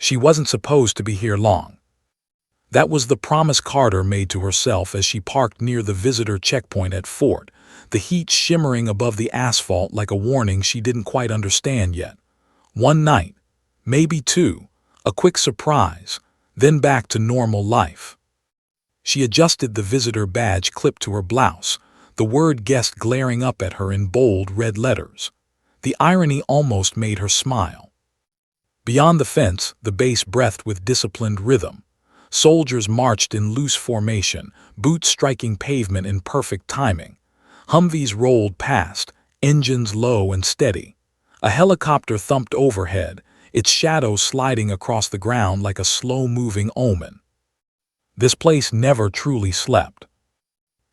She wasn't supposed to be here long. That was the promise Carter made to herself as she parked near the visitor checkpoint at Fort, the heat shimmering above the asphalt like a warning she didn't quite understand yet. One night, maybe two, a quick surprise, then back to normal life. She adjusted the visitor badge clipped to her blouse, the word guest glaring up at her in bold red letters. The irony almost made her smile. Beyond the fence, the base breathed with disciplined rhythm. Soldiers marched in loose formation, boots striking pavement in perfect timing. Humvees rolled past, engines low and steady. A helicopter thumped overhead, its shadow sliding across the ground like a slow-moving omen. This place never truly slept.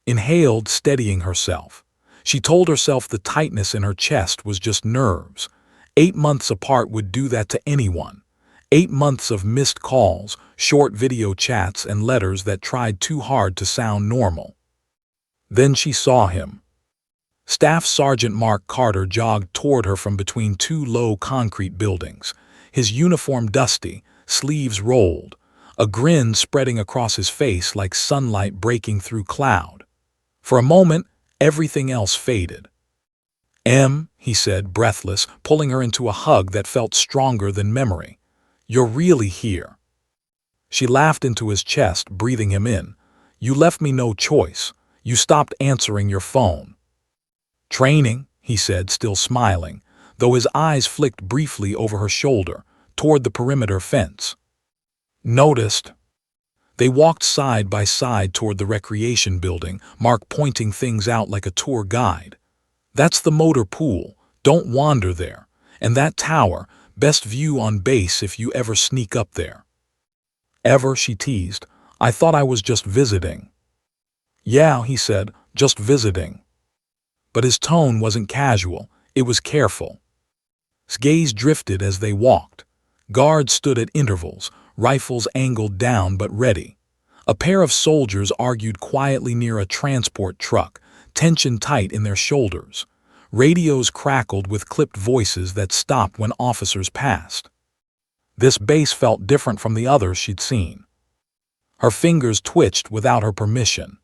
Inhaled, steadying herself. She told herself the tightness in her chest was just nerves. 8 months apart would do that to anyone. 8 months of missed calls, short video chats, and letters that tried too hard to sound normal. Then she saw him. Staff Sergeant Mark Carter jogged toward her from between two low concrete buildings, his uniform dusty, sleeves rolled, a grin spreading across his face like sunlight breaking through cloud. For a moment, everything else faded. "Em," he said, breathless, pulling her into a hug that felt stronger than memory. "You're really here." She laughed into his chest, breathing him in. "You left me no choice. You stopped answering your phone." "Training," he said, still smiling, though his eyes flicked briefly over her shoulder, toward the perimeter fence. "Noticed." They walked side by side toward the recreation building, Mark pointing things out like a tour guide. "That's the motor pool. Don't wander there. And that tower, best view on base if you ever sneak up there." "Ever?" she teased. "I thought I was just visiting." "Yeah," he said, "just visiting." But his tone wasn't casual, it was careful. His gaze drifted as they walked. Guards stood at intervals, rifles angled down but ready. A pair of soldiers argued quietly near a transport truck, tension tight in their shoulders. Radios crackled with clipped voices that stopped when officers passed. This base felt different from the others she'd seen. Her fingers twitched without her permission.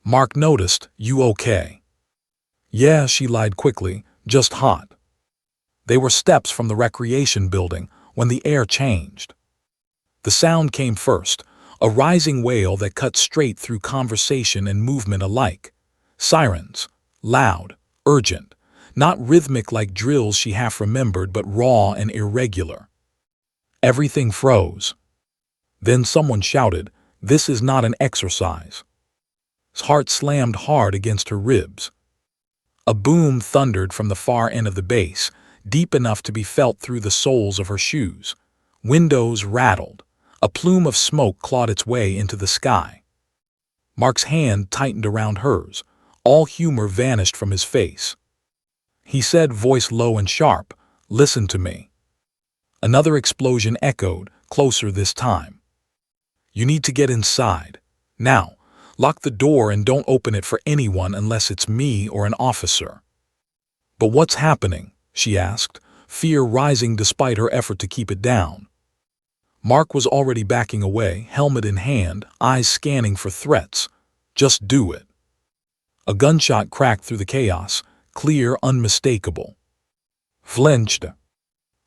Mark noticed, "You okay?" "Yeah," she lied quickly, "just hot." They were steps from the recreation building when the air changed. The sound came first, a rising wail that cut straight through conversation and movement alike. Sirens, loud, urgent, not rhythmic like drills she half remembered, but raw and irregular. Everything froze. Then someone shouted, "This is not an exercise." His heart slammed hard against her ribs. A boom thundered from the far end of the base, deep enough to be felt through the soles of her shoes. Windows rattled. A plume of smoke clawed its way into the sky. Mark's hand tightened around hers. All humor vanished from his face. He said, voice low and sharp, "Listen to me." Another explosion echoed, closer this time. "You need to get inside. Now. Lock the door and don't open it for anyone unless it's me or an officer." "But what's happening?" she asked, fear rising despite her effort to keep it down. Mark was already backing away, helmet in hand, eyes scanning for threats. "Just do it." A gunshot cracked through the chaos, clear, unmistakable. Flinched.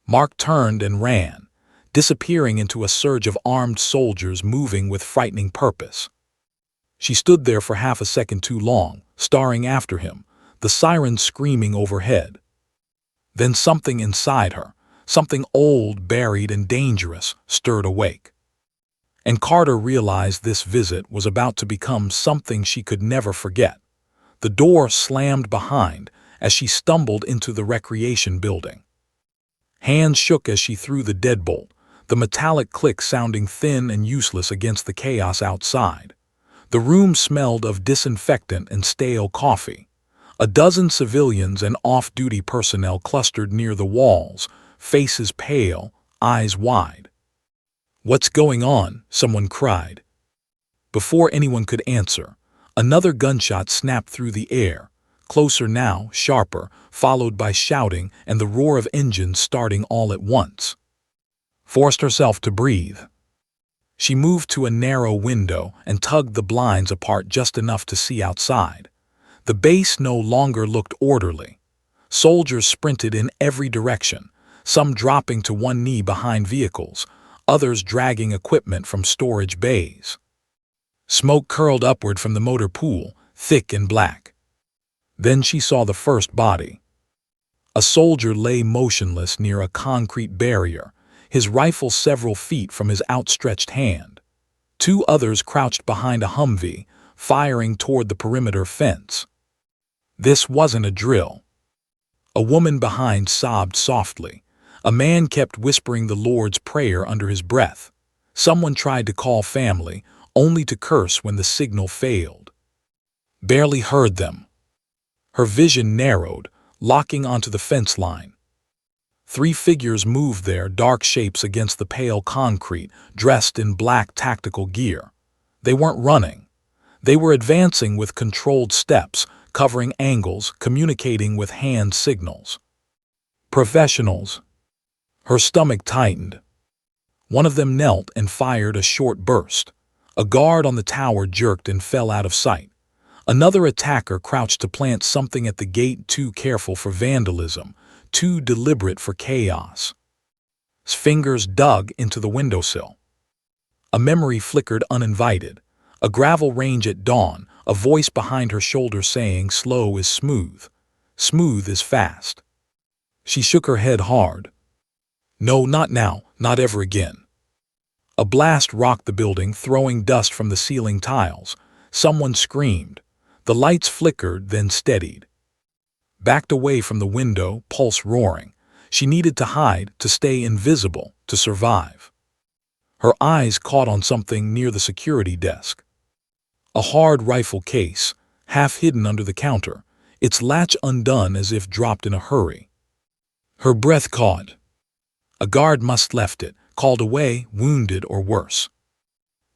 Mark turned and ran, disappearing into a surge of armed soldiers moving with frightening purpose. She stood there for half a second too long, staring after him, the sirens screaming overhead. Then something inside her, something old, buried, and dangerous, stirred awake. And Carter realized this visit was about to become something she could never forget. The door slammed behind as she stumbled into the recreation building. Hands shook as she threw the deadbolt, the metallic click sounding thin and useless against the chaos outside. The room smelled of disinfectant and stale coffee. A dozen civilians and off-duty personnel clustered near the walls, faces pale, eyes wide. "What's going on?" someone cried. Before anyone could answer, another gunshot snapped through the air, closer now, sharper, followed by shouting and the roar of engines starting all at once. forced herself to breathe. She moved to a narrow window and tugged the blinds apart just enough to see outside. The base no longer looked orderly. Soldiers sprinted in every direction, some dropping to one knee behind vehicles, others dragging equipment from storage bays. Smoke curled upward from the motor pool, thick and black. Then she saw the first body. A soldier lay motionless near a concrete barrier, his rifle several feet from his outstretched hand. Two others crouched behind a Humvee, firing toward the perimeter fence. This wasn't a drill. A woman behind sobbed softly. A man kept whispering the Lord's Prayer under his breath. Someone tried to call family, only to curse when the signal failed. Barely heard them. Her vision narrowed, locking onto the fence line. Three figures moved there, dark shapes against the pale concrete, dressed in black tactical gear. They weren't running. They were advancing with controlled steps, covering angles, communicating with hand signals. Professionals. Her stomach tightened. One of them knelt and fired a short burst. A guard on the tower jerked and fell out of sight. Another attacker crouched to plant something at the gate, too careful for vandalism, too deliberate for chaos. His fingers dug into the windowsill. A memory flickered uninvited. A gravel range at dawn, a voice behind her shoulder saying, "Slow is smooth. Smooth is fast." She shook her head hard. No, not now, not ever again. A blast rocked the building, throwing dust from the ceiling tiles. Someone screamed. The lights flickered, then steadied. Backed away from the window, pulse roaring. She needed to hide, to stay invisible, to survive. Her eyes caught on something near the security desk. A hard rifle case, half hidden under the counter, its latch undone as if dropped in a hurry. Her breath caught. A guard must left it, called away, wounded or worse.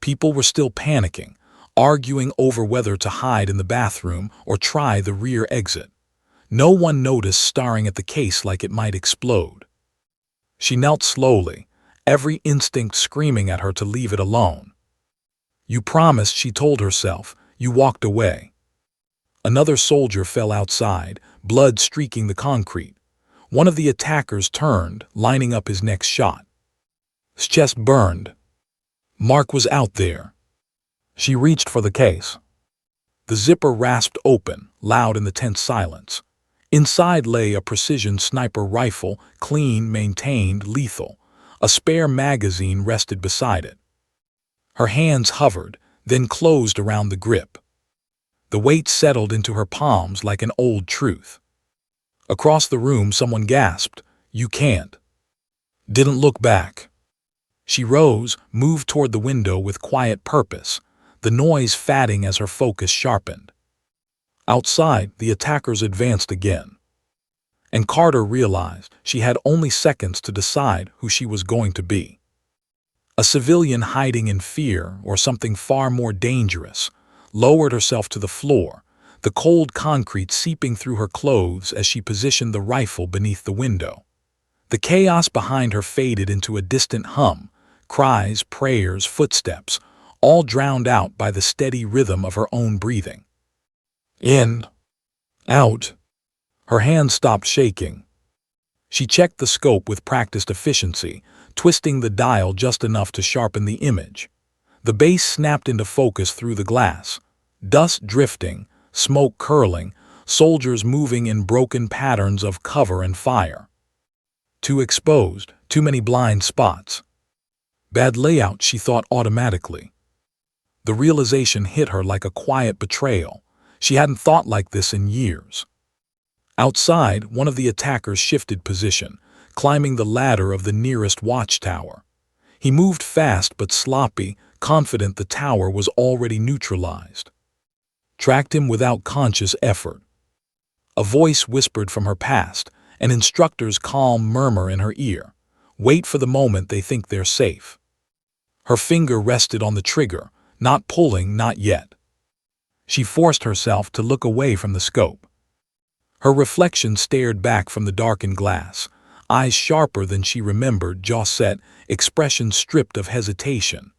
People were still panicking, arguing over whether to hide in the bathroom or try the rear exit. No one noticed, staring at the case like it might explode. She knelt slowly, every instinct screaming at her to leave it alone. "You promised," she told herself. "You walked away." Another soldier fell outside, blood streaking the concrete. One of the attackers turned, lining up his next shot. His chest burned. Mark was out there. She reached for the case. The zipper rasped open, loud in the tense silence. Inside lay a precision sniper rifle, clean, maintained, lethal. A spare magazine rested beside it. Her hands hovered, then closed around the grip. The weight settled into her palms like an old truth. Across the room, someone gasped, "You can't." Didn't look back. She rose, moved toward the window with quiet purpose, the noise fading as her focus sharpened. Outside, the attackers advanced again. And Carter realized she had only seconds to decide who she was going to be. A civilian hiding in fear, or something far more dangerous, lowered herself to the floor, the cold concrete seeping through her clothes as she positioned the rifle beneath the window. The chaos behind her faded into a distant hum, cries, prayers, footsteps, all drowned out by the steady rhythm of her own breathing. In. Out. Her hands stopped shaking. She checked the scope with practiced efficiency, twisting the dial just enough to sharpen the image. The base snapped into focus through the glass. Dust drifting, smoke curling, soldiers moving in broken patterns of cover and fire. Too exposed, too many blind spots. Bad layout, she thought automatically. The realization hit her like a quiet betrayal. She hadn't thought like this in years. Outside, one of the attackers shifted position, climbing the ladder of the nearest watchtower. He moved fast but sloppy, confident the tower was already neutralized. Tracked him without conscious effort. A voice whispered from her past, an instructor's calm murmur in her ear. Wait for the moment they think they're safe. Her finger rested on the trigger, not pulling, not yet. She forced herself to look away from the scope. Her reflection stared back from the darkened glass, eyes sharper than she remembered, jaw set, expression stripped of hesitation.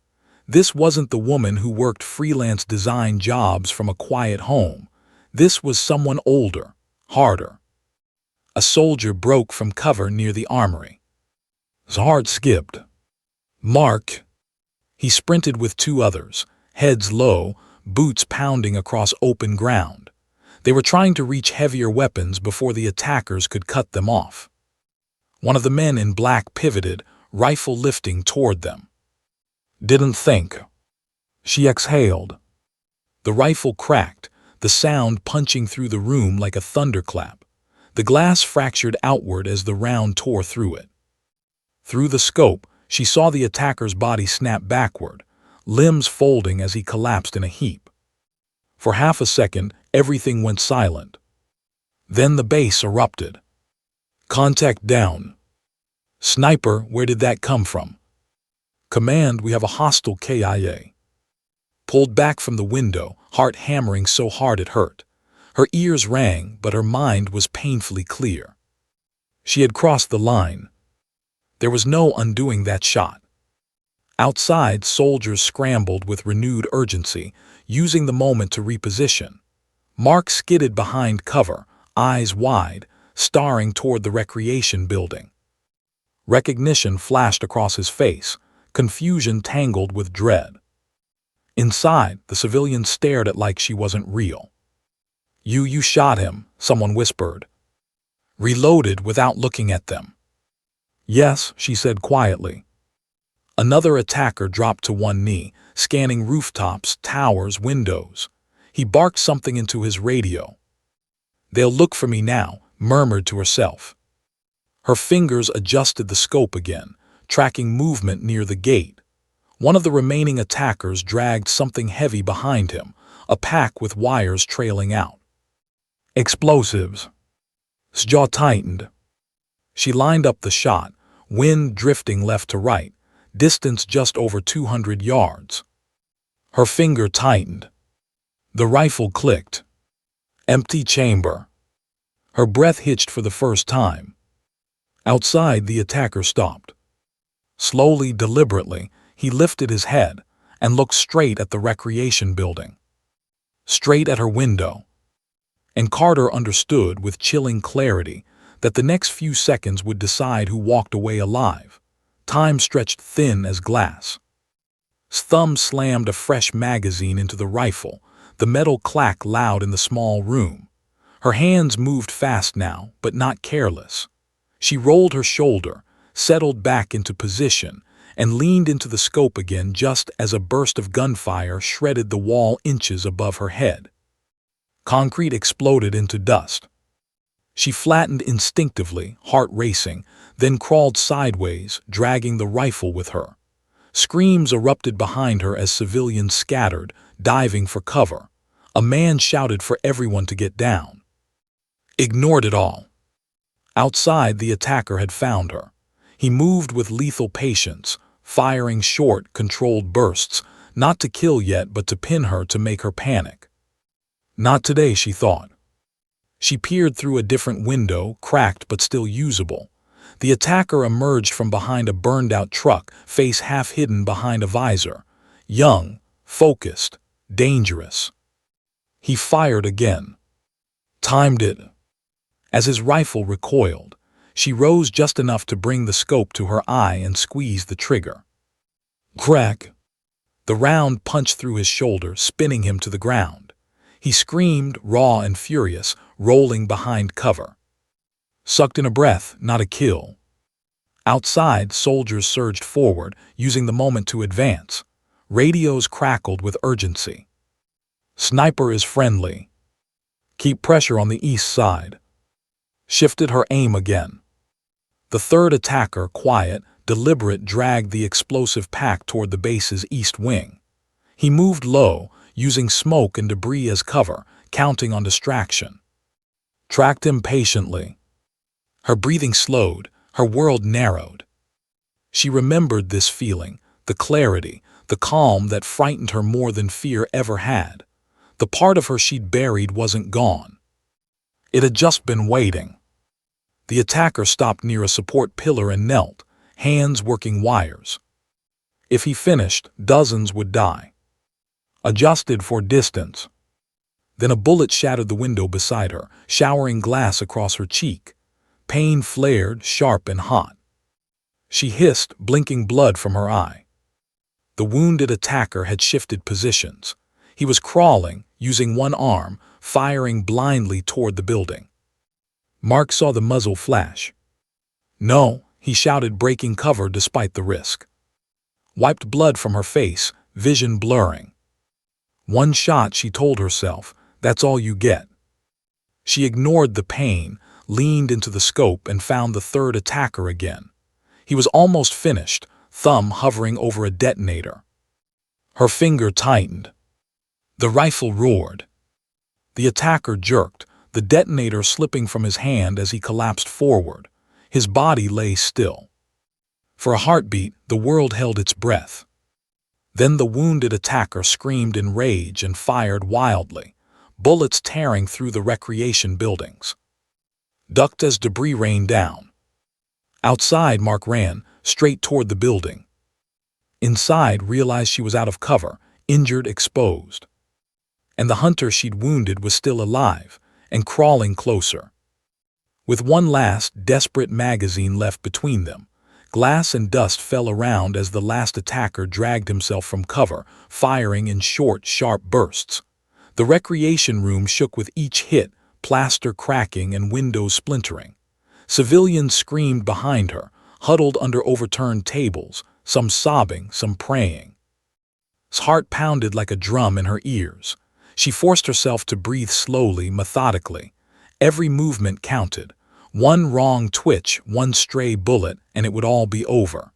This wasn't the woman who worked freelance design jobs from a quiet home. This was someone older, harder. A soldier broke from cover near the armory. His heart skipped. Mark! He sprinted with two others, heads low, boots pounding across open ground. They were trying to reach heavier weapons before the attackers could cut them off. One of the men in black pivoted, rifle lifting toward them. Didn't think. She exhaled. The rifle cracked, the sound punching through the room like a thunderclap. The glass fractured outward as the round tore through it. Through the scope, she saw the attacker's body snap backward, limbs folding as he collapsed in a heap. For half a second, everything went silent. Then the base erupted. Contact down. Sniper, where did that come from? Command, we have a hostile KIA. Pulled back from the window, heart hammering so hard it hurt. Her ears rang, but her mind was painfully clear. She had crossed the line. There was no undoing that shot. Outside, soldiers scrambled with renewed urgency, using the moment to reposition. Mark skidded behind cover, eyes wide, staring toward the recreation building. Recognition flashed across his face, confusion tangled with dread. Inside, the civilian stared at like she wasn't real. You shot him, someone whispered. Reloaded without looking at them. Yes, she said quietly. Another attacker dropped to one knee, scanning rooftops, towers, windows. He barked something into his radio. They'll look for me now, murmured to herself. Her fingers adjusted the scope again, tracking movement near the gate. One of the remaining attackers dragged something heavy behind him, a pack with wires trailing out. Explosives. His jaw tightened. She lined up the shot, wind drifting left to right, distance just over 200 yards. Her finger tightened. The rifle clicked. Empty chamber. Her breath hitched for the first time. Outside, the attacker stopped. Slowly, deliberately, he lifted his head and looked straight at the recreation building. Straight at her window. And Carter understood with chilling clarity that the next few seconds would decide who walked away alive. Time stretched thin as glass. His thumb slammed a fresh magazine into the rifle, the metal clack loud in the small room. Her hands moved fast now, but not careless. She rolled her shoulder, settled back into position, and leaned into the scope again just as a burst of gunfire shredded the wall inches above her head. Concrete exploded into dust. She flattened instinctively, heart racing, then crawled sideways, dragging the rifle with her. Screams erupted behind her as civilians scattered, diving for cover. A man shouted for everyone to get down. Ignored it all. Outside, the attacker had found her. He moved with lethal patience, firing short, controlled bursts, not to kill yet but to pin her, to make her panic. Not today, she thought. She peered through a different window, cracked but still usable. The attacker emerged from behind a burned-out truck, face half hidden behind a visor. Young, focused, dangerous. He fired again. Timed it. As his rifle recoiled, she rose just enough to bring the scope to her eye and squeezed the trigger. Crack! The round punched through his shoulder, spinning him to the ground. He screamed, raw and furious, rolling behind cover. Sucked in a breath, not a kill. Outside, soldiers surged forward, using the moment to advance. Radios crackled with urgency. Sniper is friendly. Keep pressure on the east side. Shifted her aim again. The third attacker, quiet, deliberate, dragged the explosive pack toward the base's east wing. He moved low, using smoke and debris as cover, counting on distraction. Tracked him patiently. Her breathing slowed, her world narrowed. She remembered this feeling, the clarity, the calm that frightened her more than fear ever had. The part of her she'd buried wasn't gone. It had just been waiting. The attacker stopped near a support pillar and knelt, hands working wires. If he finished, dozens would die. Adjusted for distance. Then a bullet shattered the window beside her, showering glass across her cheek. Pain flared, sharp and hot. She hissed, blinking blood from her eye. The wounded attacker had shifted positions. He was crawling, using one arm, firing blindly toward the building. Mark saw the muzzle flash. "No," he shouted, breaking cover despite the risk. Wiped blood from her face, vision blurring. One shot, she told herself, that's all you get. She ignored the pain, leaned into the scope and found the third attacker again. He was almost finished, thumb hovering over a detonator. Her finger tightened. The rifle roared. The attacker jerked, the detonator slipping from his hand as he collapsed forward. His body lay still. For a heartbeat, the world held its breath. Then the wounded attacker screamed in rage and fired wildly, bullets tearing through the recreation buildings. Ducked as debris rained down. Outside, Mark ran, straight toward the building. Inside, realized she was out of cover, injured, exposed. And the hunter she'd wounded was still alive, and crawling closer. With one last, desperate magazine left between them, glass and dust fell around as the last attacker dragged himself from cover, firing in short, sharp bursts. The recreation room shook with each hit, plaster cracking and windows splintering. Civilians screamed behind her, huddled under overturned tables, some sobbing, some praying. His heart pounded like a drum in her ears. She forced herself to breathe slowly, methodically. Every movement counted. One wrong twitch, one stray bullet, and it would all be over.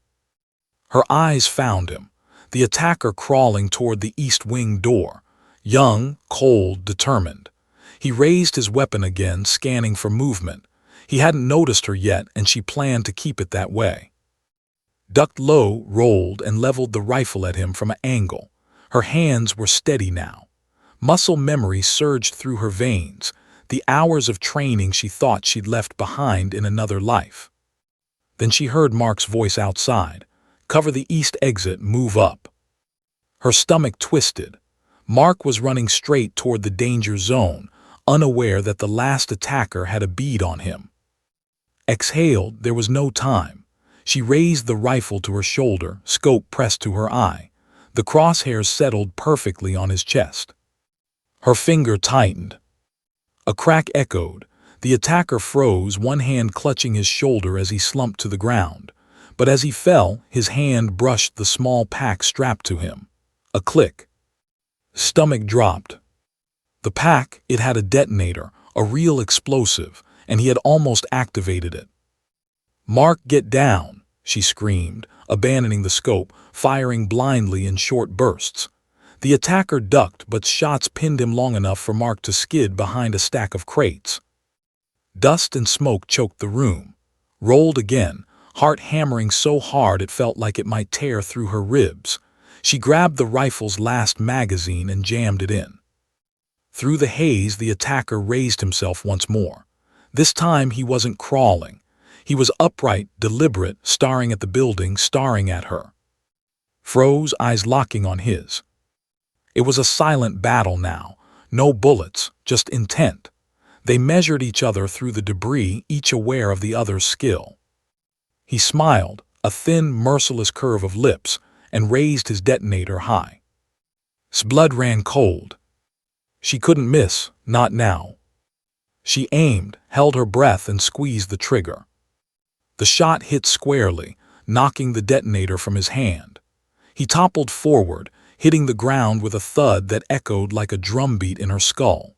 Her eyes found him, the attacker crawling toward the east wing door. Young, cold, determined. He raised his weapon again, scanning for movement. He hadn't noticed her yet, and she planned to keep it that way. Ducked low, rolled, and leveled the rifle at him from an angle. Her hands were steady now. Muscle memory surged through her veins, the hours of training she thought she'd left behind in another life. Then she heard Mark's voice outside. "Cover the east exit, move up." Her stomach twisted. Mark was running straight toward the danger zone, unaware that the last attacker had a bead on him. Exhaled, there was no time. She raised the rifle to her shoulder, scope pressed to her eye. The crosshairs settled perfectly on his chest. Her finger tightened. A crack echoed. The attacker froze, one hand clutching his shoulder as he slumped to the ground. But as he fell, his hand brushed the small pack strapped to him. A click. Stomach dropped. The pack, it had a detonator, a real explosive, and he had almost activated it. "Mark, get down," she screamed, abandoning the scope, firing blindly in short bursts. The attacker ducked, but shots pinned him long enough for Mark to skid behind a stack of crates. Dust and smoke choked the room. Rolled again, heart hammering so hard it felt like it might tear through her ribs. She grabbed the rifle's last magazine and jammed it in. Through the haze, the attacker raised himself once more. This time he wasn't crawling. He was upright, deliberate, staring at the building, staring at her. Froze, eyes locking on his. It was a silent battle now. No bullets, just intent. They measured each other through the debris, each aware of the other's skill. He smiled, a thin, merciless curve of lips, and raised his detonator high. His blood ran cold. She couldn't miss, not now. She aimed, held her breath, and squeezed the trigger. The shot hit squarely, knocking the detonator from his hand. He toppled forward, hitting the ground with a thud that echoed like a drumbeat in her skull.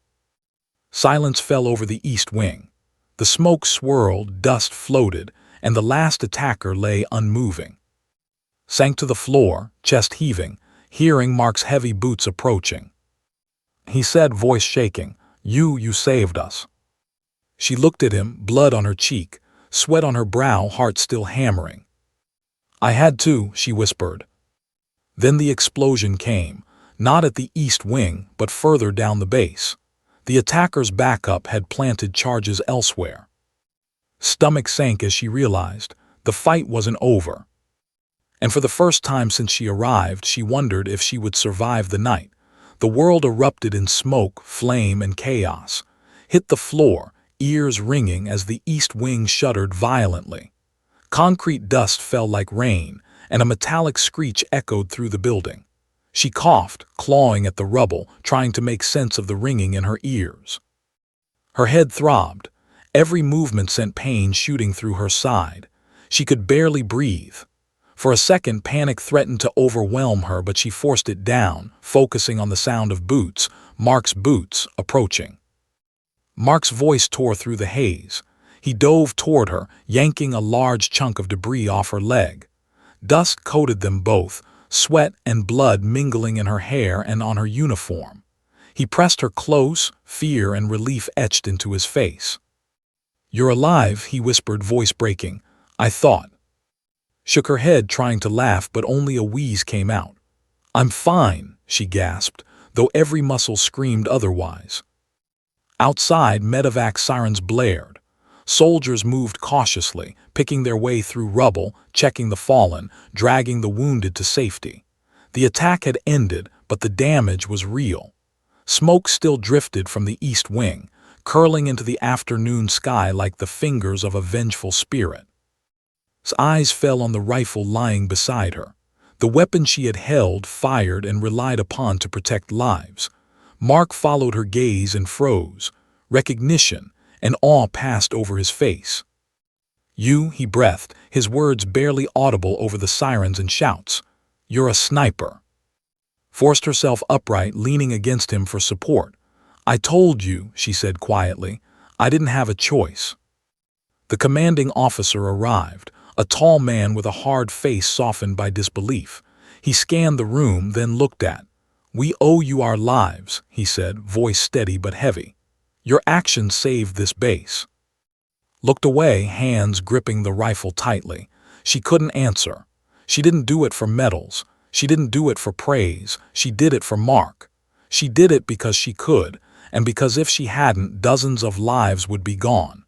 Silence fell over the east wing. The smoke swirled, dust floated, and the last attacker lay unmoving. Sank to the floor, chest heaving, hearing Mark's heavy boots approaching. He said, voice shaking, You saved us." She looked at him, blood on her cheek, sweat on her brow, heart still hammering. "I had to," she whispered. Then the explosion came, not at the east wing, but further down the base. The attacker's backup had planted charges elsewhere. Stomach sank as she realized the fight wasn't over. And for the first time since she arrived, she wondered if she would survive the night. The world erupted in smoke, flame, and chaos. Hit the floor, ears ringing as the east wing shuddered violently. Concrete dust fell like rain, and a metallic screech echoed through the building. She coughed, clawing at the rubble, trying to make sense of the ringing in her ears. Her head throbbed. Every movement sent pain shooting through her side. She could barely breathe. For a second, panic threatened to overwhelm her, but she forced it down, focusing on the sound of boots, Mark's boots, approaching. Mark's voice tore through the haze. He dove toward her, yanking a large chunk of debris off her leg. Dust coated them both, sweat and blood mingling in her hair and on her uniform. He pressed her close, fear and relief etched into his face. "You're alive," he whispered, voice breaking. "I thought." Shook her head, trying to laugh, but only a wheeze came out. "I'm fine," she gasped, though every muscle screamed otherwise. Outside, medevac sirens blared. Soldiers moved cautiously, picking their way through rubble, checking the fallen, dragging the wounded to safety. The attack had ended, but the damage was real. Smoke still drifted from the east wing, curling into the afternoon sky like the fingers of a vengeful spirit. His eyes fell on the rifle lying beside her. The weapon she had held, fired, and relied upon to protect lives. Mark followed her gaze and froze. Recognition and awe passed over his face. "You," he breathed, his words barely audible over the sirens and shouts. "You're a sniper." Forced herself upright, leaning against him for support. "I told you," she said quietly. "I didn't have a choice." The commanding officer arrived, a tall man with a hard face softened by disbelief. He scanned the room, then looked at. "We owe you our lives," he said, voice steady but heavy. "Your actions saved this base." Looked away, hands gripping the rifle tightly. She couldn't answer. She didn't do it for medals. She didn't do it for praise. She did it for Mark. She did it because she could, and because if she hadn't, dozens of lives would be gone.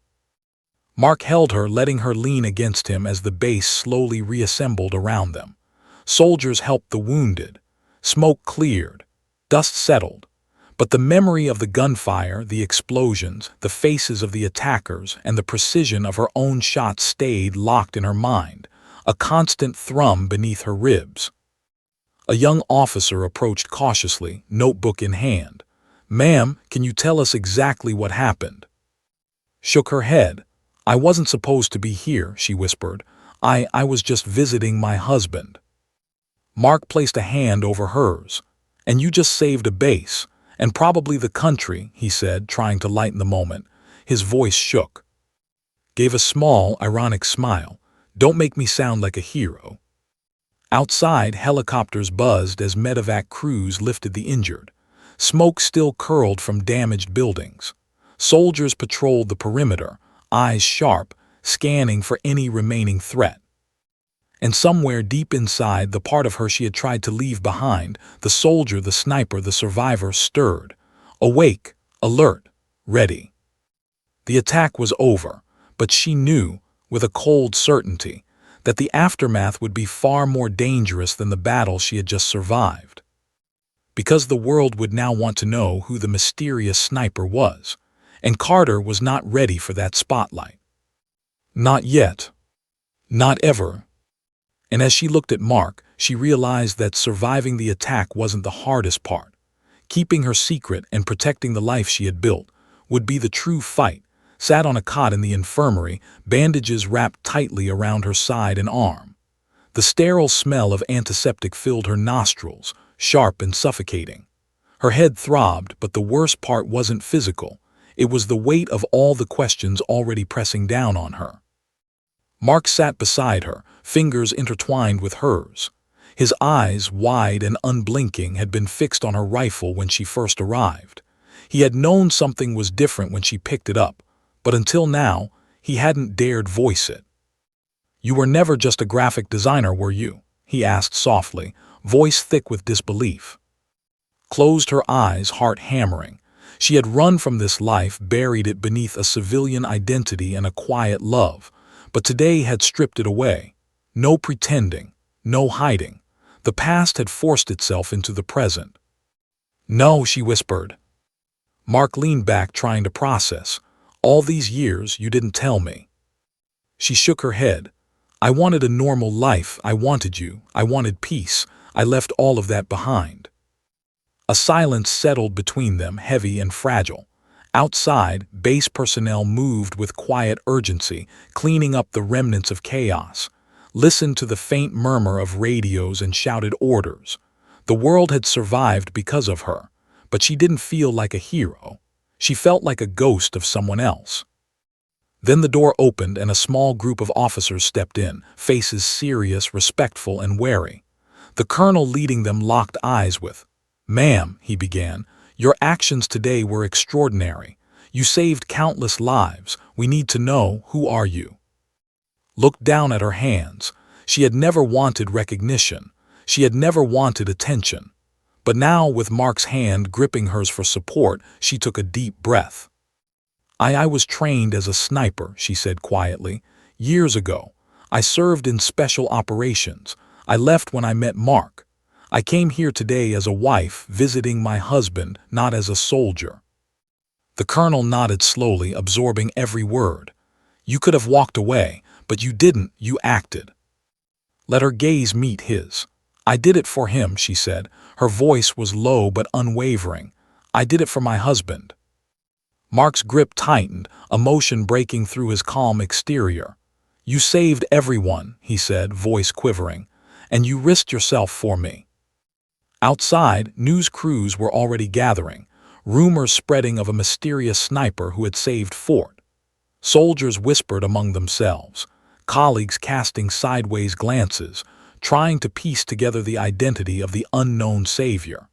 Mark held her, letting her lean against him as the base slowly reassembled around them. Soldiers helped the wounded. Smoke cleared. Dust settled. But the memory of the gunfire, the explosions, the faces of the attackers, and the precision of her own shots stayed locked in her mind, a constant thrum beneath her ribs. A young officer approached cautiously, notebook in hand. "Ma'am, can you tell us exactly what happened?" Shook her head. "I wasn't supposed to be here," she whispered. I was just visiting my husband." Mark placed a hand over hers. "And you just saved a base, and probably the country," he said, trying to lighten the moment. His voice shook. Gave a small, ironic smile. "Don't make me sound like a hero." Outside, helicopters buzzed as medevac crews lifted the injured. Smoke still curled from damaged buildings. Soldiers patrolled the perimeter, eyes sharp, scanning for any remaining threat. And somewhere deep inside, the part of her she had tried to leave behind, the soldier, the sniper, the survivor, stirred. Awake, alert, ready. The attack was over, but she knew, with a cold certainty, that the aftermath would be far more dangerous than the battle she had just survived. Because the world would now want to know who the mysterious sniper was, and Carter was not ready for that spotlight. Not yet. Not ever. And as she looked at Mark, she realized that surviving the attack wasn't the hardest part. Keeping her secret and protecting the life she had built would be the true fight. Sat on a cot in the infirmary, bandages wrapped tightly around her side and arm. The sterile smell of antiseptic filled her nostrils, sharp and suffocating. Her head throbbed, but the worst part wasn't physical. It was the weight of all the questions already pressing down on her. Mark sat beside her, fingers intertwined with hers. His eyes, wide and unblinking, had been fixed on her rifle when she first arrived. He had known something was different when she picked it up, but until now, he hadn't dared voice it. "You were never just a graphic designer, were you?" he asked softly, voice thick with disbelief. Closed her eyes, heart hammering. She had run from this life, buried it beneath a civilian identity and a quiet love, but today had stripped it away. No pretending, no hiding. The past had forced itself into the present. "No," she whispered. Mark leaned back, trying to process. "All these years, you didn't tell me." She shook her head. "I wanted a normal life. I wanted you. I wanted peace. I left all of that behind." A silence settled between them, heavy and fragile. Outside, base personnel moved with quiet urgency, cleaning up the remnants of chaos. Listened to the faint murmur of radios and shouted orders. The world had survived because of her, but she didn't feel like a hero. She felt like a ghost of someone else. Then the door opened and a small group of officers stepped in, faces serious, respectful, and wary. The colonel leading them locked eyes with, "Ma'am," he began, "your actions today were extraordinary. You saved countless lives. We need to know, who are you?" Looked down at her hands. She had never wanted recognition. She had never wanted attention. But now, with Mark's hand gripping hers for support, she took a deep breath. I was trained as a sniper," she said quietly. "Years ago. I served in special operations. I left when I met Mark. I came here today as a wife, visiting my husband, not as a soldier." The colonel nodded slowly, absorbing every word. "You could have walked away, but you didn't. You acted." Let her gaze meet his. "I did it for him," she said. Her voice was low but unwavering. "I did it for my husband." Mark's grip tightened, emotion breaking through his calm exterior. "You saved everyone," he said, voice quivering, "and you risked yourself for me." Outside, news crews were already gathering, rumors spreading of a mysterious sniper who had saved Fort. Soldiers whispered among themselves, colleagues casting sideways glances, trying to piece together the identity of the unknown savior.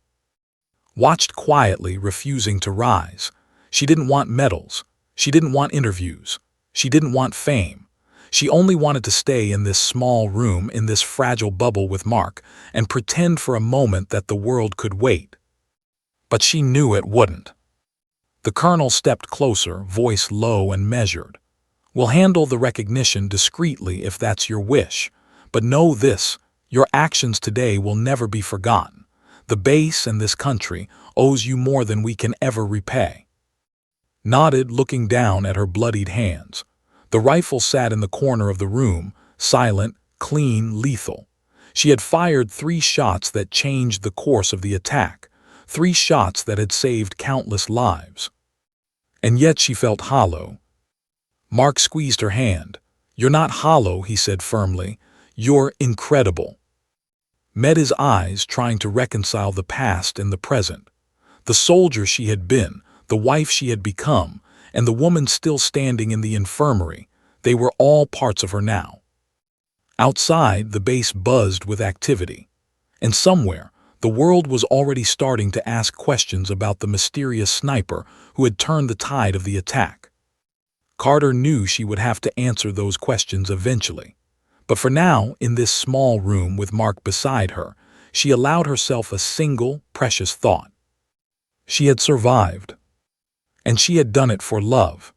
Watched quietly, refusing to rise. She didn't want medals. She didn't want interviews. She didn't want fame. She only wanted to stay in this small room, in this fragile bubble with Mark, and pretend for a moment that the world could wait. But she knew it wouldn't. The colonel stepped closer, voice low and measured. "We'll handle the recognition discreetly if that's your wish. But know this, your actions today will never be forgotten. The base and this country owes you more than we can ever repay." Nodded, looking down at her bloodied hands. The rifle sat in the corner of the room, silent, clean, lethal. She had fired 3 shots that changed the course of the attack, 3 shots that had saved countless lives. And yet she felt hollow. Mark squeezed her hand. "You're not hollow," he said firmly. "You're incredible." Met his eyes, trying to reconcile the past and the present. The soldier she had been, the wife she had become, and the woman still standing in the infirmary, they were all parts of her now. Outside, the base buzzed with activity. And somewhere, the world was already starting to ask questions about the mysterious sniper who had turned the tide of the attack. Carter knew she would have to answer those questions eventually. But for now, in this small room with Mark beside her, she allowed herself a single, precious thought. She had survived. And she had done it for love.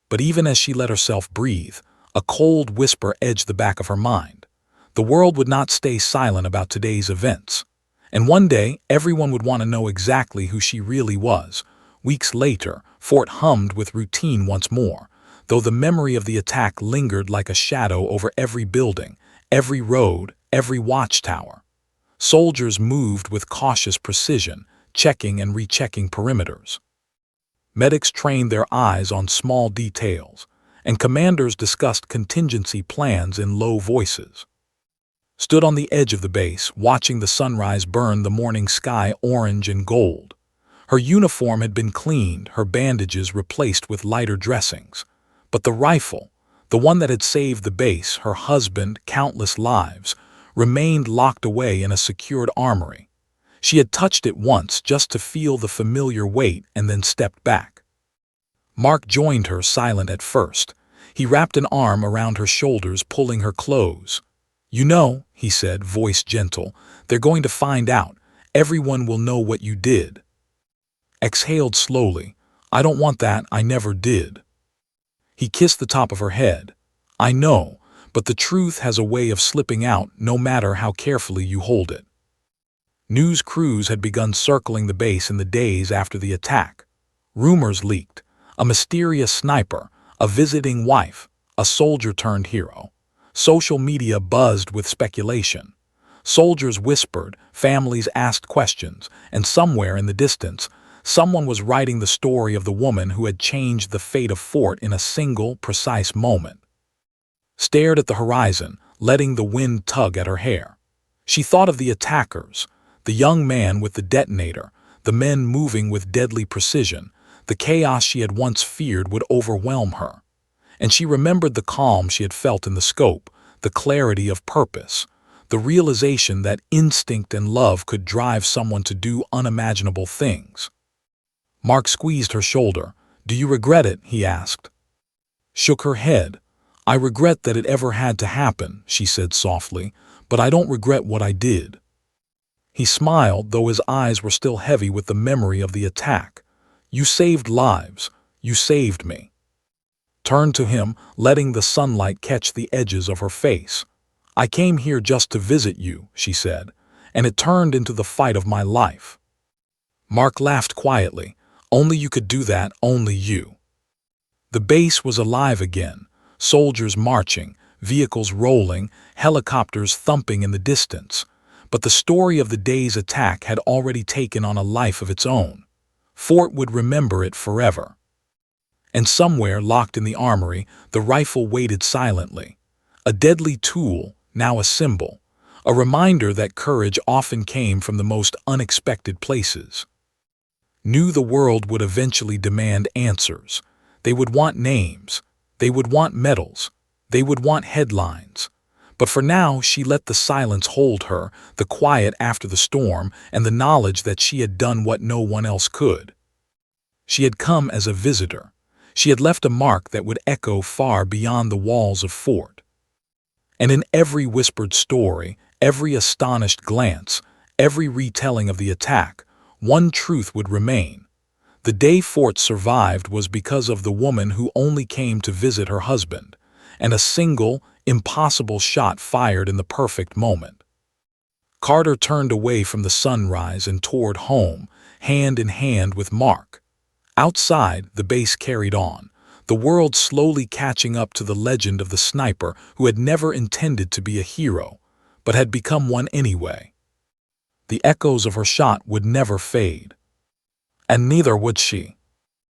But even as she let herself breathe, a cold whisper edged the back of her mind. The world would not stay silent about today's events. And one day, everyone would want to know exactly who she really was. Weeks later, Fort hummed with routine once more, though the memory of the attack lingered like a shadow over every building, every road, every watchtower. Soldiers moved with cautious precision, checking and rechecking perimeters. Medics trained their eyes on small details, and commanders discussed contingency plans in low voices. Stood on the edge of the base, watching the sunrise burn the morning sky orange and gold. Her uniform had been cleaned, her bandages replaced with lighter dressings. But the rifle, the one that had saved the base, her husband, countless lives, remained locked away in a secured armory. She had touched it once just to feel the familiar weight and then stepped back. Mark joined her, silent at first. He wrapped an arm around her shoulders, pulling her close. "You know," he said, voice gentle, "they're going to find out. Everyone will know what you did." exhaled slowly. I don't want that, I never did. He kissed the top of her head. I know, but the truth has a way of slipping out no matter how carefully you hold it. News crews had begun circling the base in the days after the attack. Rumors leaked. A mysterious sniper, a visiting wife, a soldier-turned-hero. Social media buzzed with speculation. Soldiers whispered, families asked questions, and somewhere in the distance, someone was writing the story of the woman who had changed the fate of Fort in a single, precise moment. Stared at the horizon, letting the wind tug at her hair. She thought of the attackers, the young man with the detonator, the men moving with deadly precision. The chaos she had once feared would overwhelm her. And she remembered the calm she had felt in the scope, the clarity of purpose, the realization that instinct and love could drive someone to do unimaginable things. Mark squeezed her shoulder. Do you regret it? He asked. Shook her head. I regret that it ever had to happen, she said softly, but I don't regret what I did. He smiled, though his eyes were still heavy with the memory of the attack. You saved lives. You saved me. Turned to him, letting the sunlight catch the edges of her face. I came here just to visit you, she said, and it turned into the fight of my life. Mark laughed quietly. Only you could do that, only you. The base was alive again, soldiers marching, vehicles rolling, helicopters thumping in the distance. But the story of the day's attack had already taken on a life of its own. Fort would remember it forever. And somewhere, locked in the armory, the rifle waited silently. A deadly tool, now a symbol. A reminder that courage often came from the most unexpected places. Knew the world would eventually demand answers. They would want names. They would want medals. They would want headlines. But for now, she let the silence hold her, the quiet after the storm, and the knowledge that she had done what no one else could. She had come as a visitor. She had left a mark that would echo far beyond the walls of Fort. And in every whispered story, every astonished glance, every retelling of the attack, one truth would remain. The day Fort survived was because of the woman who only came to visit her husband, and a single, impossible shot fired in the perfect moment. Carter turned away from the sunrise and toward home, hand in hand with Mark. Outside, the base carried on, the world slowly catching up to the legend of the sniper who had never intended to be a hero, but had become one anyway. The echoes of her shot would never fade. And neither would she.